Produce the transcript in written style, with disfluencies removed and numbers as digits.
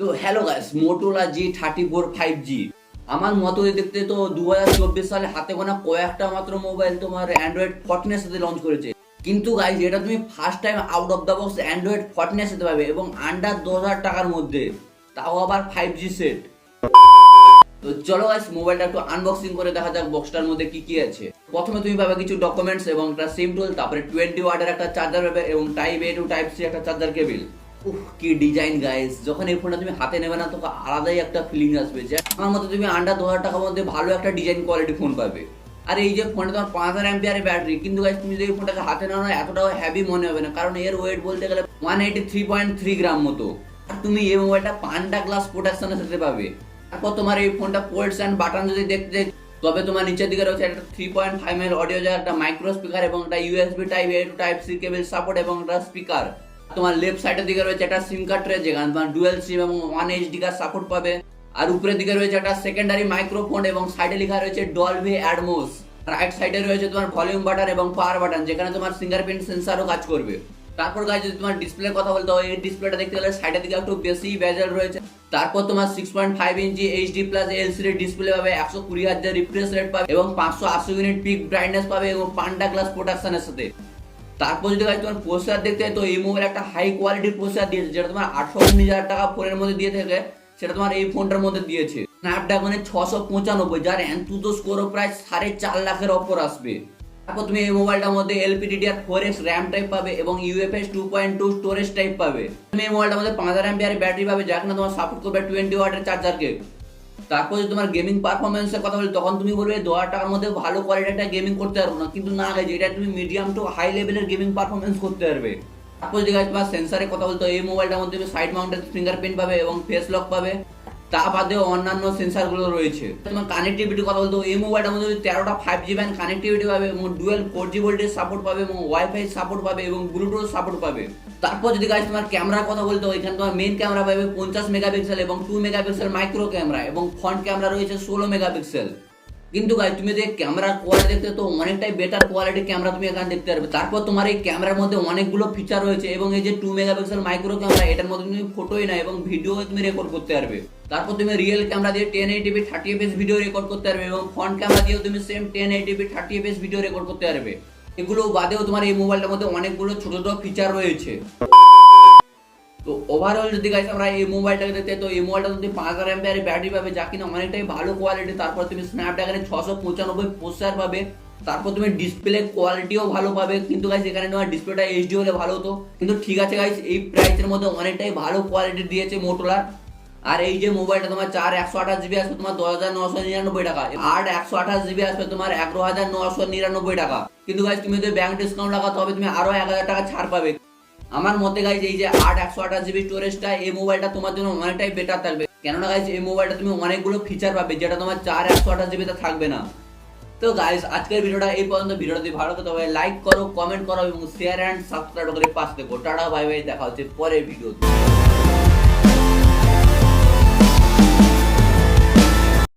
তো hello guys, Motorola G34 5G আমার মতো দেখতে তো 2024 সালে হাতে গোনা কয়েকটা মাত্র মোবাইল তোমার অ্যান্ড্রয়েড 14 এর সাথে লঞ্চ করেছে। কিন্তু গাইস এটা তুমি first time out of the box Android 14 এর সাথে পাবে এবং আন্ডার 10,000 টাকার মধ্যে, তাও আবার 5G সেট। তো চলো গাইস মোবাইলটা একটু আনবক্সিং করে দেখা যাক বক্সটার মধ্যে কি কি আছে। প্রথমে তুমি পাবে কিছু ডকুমেন্টস এবং একটা সিম টুল, তারপরে 20 ওয়াটের একটা চার্জার পাবে এবং type A to type C একটা চার্জার কেবল। কি ডিজাইন গাইস, যখন এই ফোনটা তুমি হাতে নেবে না তখন আলাদাই একটা ফিলিং আসবে যে আমার মতে তুমি আন্ডার 10,000 টাকার মধ্যে ভালো একটা ডিজাইন কোয়ালিটি ফোন পাবে। আর এই যে ফোনটা তোমার 5000 এমপিআর ব্যাটারি, কিন্তু গাইস তুমি যদি এই ফোনটাকে হাতে নাও না এতটাও হেভি মনে হবে না, কারণ এর ওয়েট বলতে গেলে 183.3 গ্রাম মতো। আর তুমি এই মোবাইলটা পান্ডা গ্লাস প্রোটেকশনের সাথে পাবে। তারপর তোমার এই ফোনটা পোর্টস এন্ড বাটন যদি দেখতে তবে তোমার নিচের দিকে রয়েছে একটা 3.5 mm অডিও জ্যাক, একটা মাইক্রো স্পিকার এবং একটা USB type A to type C cable support এবং একটা স্পিকার। তোমার লেফট সাইডের দিকে রয়েছে একটা সিম কার্ড ট্রে, যেখানে তোমার ডুয়াল সিম এবং 1 HD কার্ড সাপোর্ট পাবে। আর উপরের দিকে রয়েছে একটা সেকেন্ডারি মাইক্রোফোন এবং সাইডে লেখা রয়েছে ডলবি অ্যাটমস। রাইট সাইডে রয়েছে তোমার ভলিউম বাটন এবং পাওয়ার বাটন, যেখানে তোমার ফিঙ্গারপ্রিন্ট সেন্সরও কাজ করবে। তারপর গাইস যদি তোমার ডিসপ্লে কথা বলতে হয়, এই ডিসপ্লেটা দেখতে গেলে সাইডের দিকে একটু বেশি বেজেল রয়েছে। তারপর তোমার 6.5 ইঞ্চি HD+ LCD ডিসপ্লে পাবে, 120,000 রিফ্রেশ রেট পাবে এবং 580 ইউনিট পিক ব্রাইটনেস পাবে এবং পান্ডা গ্লাস প্রোটেকশনের সাথে। তারপর যদি গাইস তোমার প্রসেসর দেখতে হয়, তো এই মোবাইল একটা হাই কোয়ালিটির প্রসেসর দিয়েছে, যেটা তোমার 18,000 টাকা ফোনের মধ্যে দিয়ে থাকে সেটা তোমার এই ফোনটার মধ্যে দিয়েছে স্ন্যাপড্রাগনের 695, যার অ্যান্তুতো স্কোরও প্রায় 4.5 লাখের ওপর আসবে। তারপর তুমি এই মোবাইলটার মধ্যে LPDDR4X র্যাম টাইপ পাবে এবং UFS 2.2 স্টোরেজ টাইপ পাবে। তুমি এই মোবাইলটার মধ্যে 5000 এমপিআর ব্যাটারি পাবে, যা কিনা তোমার সাপোর্ট করবে 20 ওয়াটের চার্জারকে। তারপর যদি তোমার গেমিং পারফরমেন্সের কথা বলি, তখন তুমি বলবে 10,000 টাকার মধ্যে ভালো কোয়ালিটির একটা গেমিং করতে পারবো না, কিন্তু না গাইজ এটা তুমি মিডিয়াম টু হাই লেভেলের গেমিং পারফরমেন্স করতে পারবে। তারপর যদি গাইজ তোমার সেন্সরের কথা বলতে এই মোবাইলটার মধ্যে তুমি সাইড মাউন্টেড ফিঙ্গারপ্রিন্ট পাবে এবং ফেস লক পাবে, তা বাদেও অন্যান্য সেন্সর গুলো রয়েছে। তোমার কানেক্টিভিটির কথা বলতে এই মোবাইলটার মধ্যে 13টা 5G ব্যান্ড কানেক্টিভিটি পাবে এবং ডুয়াল 4G ভোল্টেজ সাপোর্ট পাবে এবং ওয়াইফাই সাপোর্ট পাবে এবং ব্লুটুথ সাপোর্ট পাবে। তারপর যদি গাইস তোমার ক্যামেরার কথা বলতে এখানে তোমার মেইন ক্যামেরা পাবে 50 মেগাপিক্সেল এবং 2 মেগাপিক্সেল মাইক্রো ক্যামেরা এবং ফ্রন্ট ক্যামেরা রয়েছে 16 মেগাপিক্সেল। কিন্তু গাইস তুমি যদি ক্যামেরার কোয়ালিটি দেখতে তো অনেকটাই বেটার কোয়ালিটির ক্যামেরা তুমি এখানে দেখতে পারবে। তারপর তোমার এই ক্যামেরার মধ্যে অনেকগুলো ফিচার রয়েছে এবং এই যে 2 মেগাপিক্সেল মাইক্রো ক্যামেরা, এটার মধ্যে তুমি ফটোই না এবং ভিডিও তুমি রেকর্ড করতে পারবে। তারপর তুমি রিয়েল ক্যামেরা দিয়ে 1080p 30fps ভিডিও রেকর্ড করতে পারবে এবং ফ্রন্ট ক্যামেরা দিয়েও তুমি same 1080p 30fps video record করতে পারবে। এগুলো বাদেও তোমার এই মোবাইলটার মধ্যে অনেকগুলো ছোট ছোট ফিচার রয়েছে। তো ওভারঅল যদি গাইস আমরা এই মোবাইলটাকে দেখতে, তো এই মোবাইলটা তুমি 5000 এমপিআর ব্যাটারি পাবে, যা কিনা অনেকটাই ভালো কোয়ালিটি। তারপর তুমি স্ন্যাপড্রাগনের 695 প্রসেসর পাবে। তারপর তুমি ডিসপ্লে কোয়ালিটিও ভালো পাবে, কিন্তু গাইস এখানে তোমার ডিসপ্লেটা HD হলে ভালো হতো, কিন্তু ঠিক আছে গাইস এই প্রাইসের মধ্যে অনেকটাই ভালো কোয়ালিটি দিয়েছে মোটোলা। আর এই যে মোবাইলটা তোমার 128GB আসবে তোমার 10,999 টাকা, আর 128GB আসবে তোমার 11,999 টাকা। কিন্তু গাইস তুমি যদি ব্যাংক ডিসকাউন্ট লাগাতে হবে তুমি আরো 1000 টাকা ছাড় পাবে। আমার মতে গাইজ এই যে 128GB স্টোরেজটা এই মোবাইলটা তোমার জন্য অনেকটাই বেটার থাকবে, কেননা গাইজ এই মোবাইলটা তুমি অনেকগুলো ফিচার পাবে যেটা তোমার 128GB তে থাকবে না। তো গাইজ আজকের ভিডিওটা এই পর্যন্ত। ভিডিওটা যদি ভালো লাগে তবে লাইক করো, কমেন্ট করো এবং শেয়ার এন্ড সাবস্ক্রাইব করে পাশে থেকো। টাটা বাই বাই, দেখা হচ্ছে পরের ভিডিওতে।